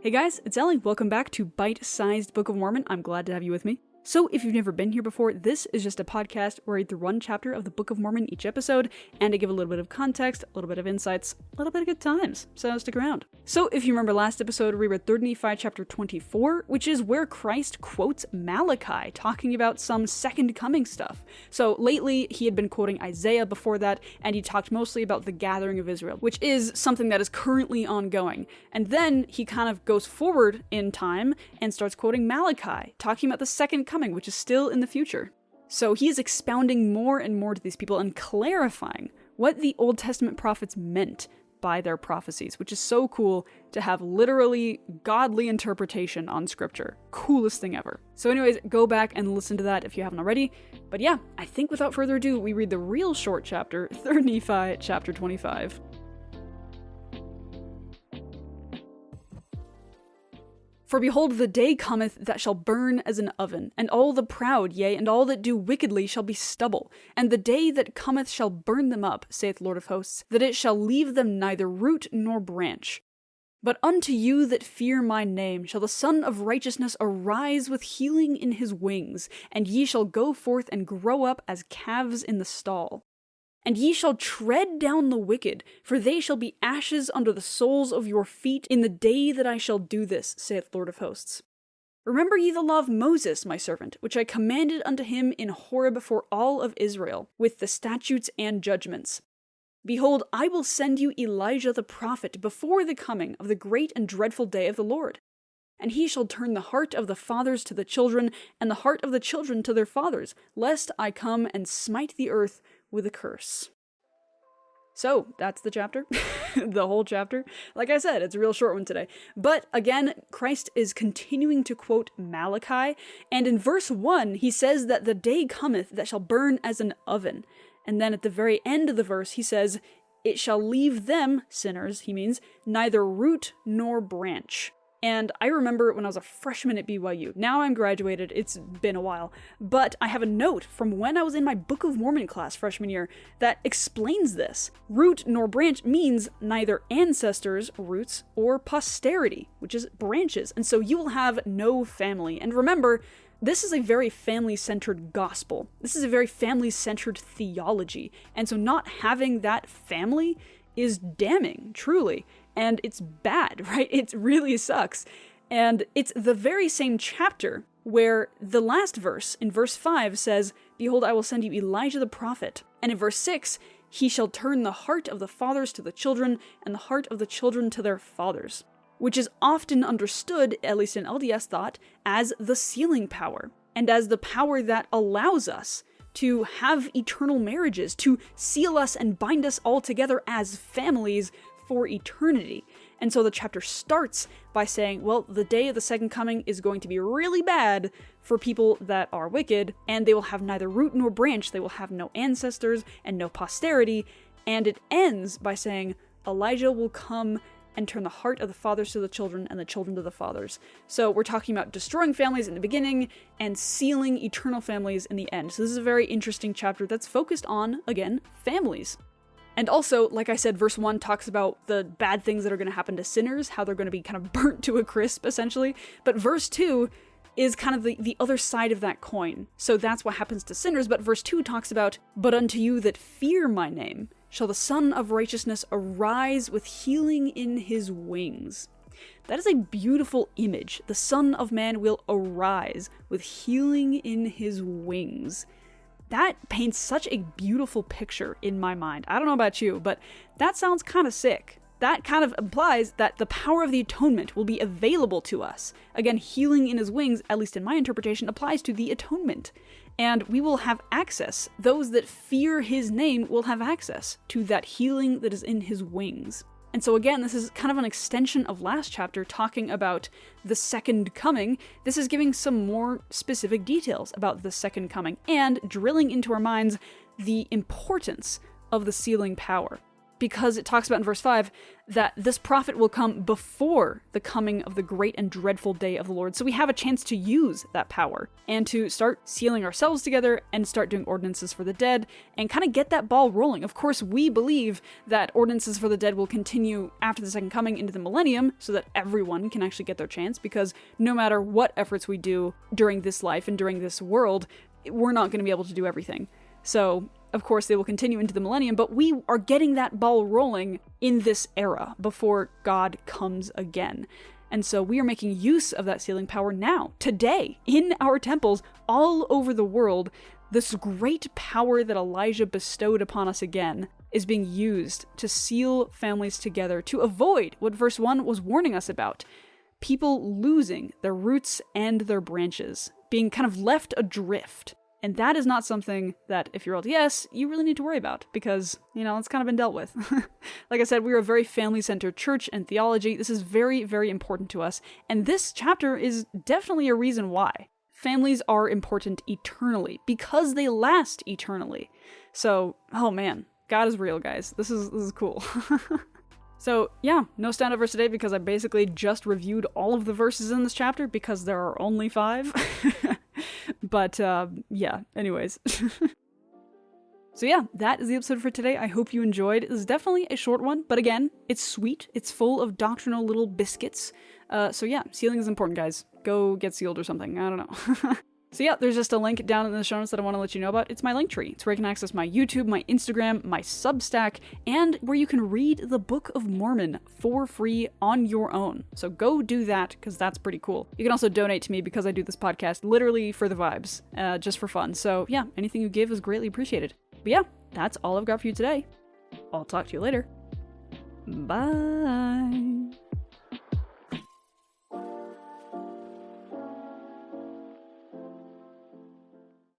Hey guys, it's Ellie. Welcome back to Bite-Sized Book of Mormon. I'm glad to have you with me. So, if you've never been here before, this is just a podcast where I read through one chapter of the Book of Mormon each episode, and I give a little bit of context, a little bit of insights, a little bit of good times, so stick around. So, if you remember last episode, we read 3rd Nephi chapter 24, which is where Christ quotes Malachi, talking about some second coming stuff. So, lately, he had been quoting Isaiah before that, and he talked mostly about the gathering of Israel, which is something that is currently ongoing. And then he kind of goes forward in time and starts quoting Malachi, talking about the second coming, which is still in the future. So he is expounding more and more to these people and clarifying what the Old Testament prophets meant by their prophecies, which is so cool to have literally godly interpretation on scripture. Coolest thing ever. So anyways, go back and listen to that if you haven't already. But yeah, I think without further ado, we read the real short chapter, 3rd Nephi chapter 25. For behold, the day cometh that shall burn as an oven, and all the proud, yea, and all that do wickedly shall be stubble. And the day that cometh shall burn them up, saith Lord of hosts, that it shall leave them neither root nor branch. But unto you that fear my name shall the Son of Righteousness arise with healing in his wings, and ye shall go forth and grow up as calves in the stall. And ye shall tread down the wicked, for they shall be ashes under the soles of your feet in the day that I shall do this, saith Lord of hosts. Remember ye the law of Moses, my servant, which I commanded unto him in Horeb for all of Israel, with the statutes and judgments. Behold, I will send you Elijah the prophet before the coming of the great and dreadful day of the Lord. And he shall turn the heart of the fathers to the children, and the heart of the children to their fathers, lest I come and smite the earth with a curse. So, that's the chapter. The whole chapter. Like I said, it's a real short one today. But again, Christ is continuing to quote Malachi, and in verse 1, he says that the day cometh that shall burn as an oven. And then at the very end of the verse, he says, it shall leave them, sinners, he means, neither root nor branch. And I remember when I was a freshman at BYU. Now I'm graduated, it's been a while. But I have a note from when I was in my Book of Mormon class freshman year that explains this. Root nor branch means neither ancestors, roots, or posterity, which is branches. And so you will have no family. And remember, this is a very family-centered gospel. This is a very family-centered theology. And so not having that family is damning, truly. And it's bad, right? It really sucks. And it's the very same chapter where the last verse, in verse 5, says, behold, I will send you Elijah the prophet. And in verse 6, he shall turn the heart of the fathers to the children, and the heart of the children to their fathers. Which is often understood, at least in LDS thought, as the sealing power. And as the power that allows us to have eternal marriages, to seal us and bind us all together as families for eternity. And so the chapter starts by saying, well, the day of the second coming is going to be really bad for people that are wicked, and they will have neither root nor branch, they will have no ancestors and no posterity, and it ends by saying, Elijah will come and turn the heart of the fathers to the children and the children to the fathers. So we're talking about destroying families in the beginning and sealing eternal families in the end. So this is a very interesting chapter that's focused on, again, families. And also, like I said, verse 1 talks about the bad things that are going to happen to sinners, how they're going to be kind of burnt to a crisp, essentially. But verse 2 is kind of the other side of that coin. So that's what happens to sinners. But verse 2 talks about, but unto you that fear my name shall the Son of Righteousness arise with healing in his wings. That is a beautiful image. The Son of Man will arise with healing in his wings. That paints such a beautiful picture in my mind. I don't know about you, but that sounds kind of sick. That kind of implies that the power of the atonement will be available to us. Again, healing in his wings, at least in my interpretation, applies to the atonement. And we will have access. Those that fear his name will have access to that healing that is in his wings. And so again, this is kind of an extension of last chapter talking about the second coming. This is giving some more specific details about the second coming and drilling into our minds the importance of the sealing power. because it talks about in verse 5 that this prophet will come before the coming of the great and dreadful day of the Lord. So we have a chance to use that power and to start sealing ourselves together and start doing ordinances for the dead and kind of get that ball rolling. Of course, we believe that ordinances for the dead will continue after the second coming into the millennium so that everyone can actually get their chance, because no matter what efforts we do during this life and during this world, we're not going to be able to do everything. So, of course, they will continue into the millennium, but we are getting that ball rolling in this era before God comes again. And so we are making use of that sealing power now, today, in our temples all over the world. This great power that Elijah bestowed upon us again is being used to seal families together to avoid what verse 1 was warning us about. People losing their roots and their branches, being kind of left adrift. And that is not something that, if you're LDS, you really need to worry about, because, it's kind of been dealt with. Like I said, we're a very family-centered church and theology. This is very, very important to us. And this chapter is definitely a reason why. Families are important eternally, because they last eternally. So, oh man, God is real, guys. This is cool. So, yeah, no standout verse today because I basically just reviewed all of the verses in this chapter because there are only 5. But, yeah, anyways. So yeah, that is the episode for today. I hope you enjoyed. This is definitely a short one, but again, it's sweet. It's full of doctrinal little biscuits. So yeah, sealing is important, guys. Go get sealed or something. I don't know. So yeah, there's just a link down in the show notes that I want to let you know about. It's my link tree. It's where you can access my YouTube, my Instagram, my Substack, and where you can read the Book of Mormon for free on your own. So go do that, because that's pretty cool. You can also donate to me because I do this podcast literally for the vibes, just for fun. So yeah, anything you give is greatly appreciated. But yeah, that's all I've got for you today. I'll talk to you later. Bye.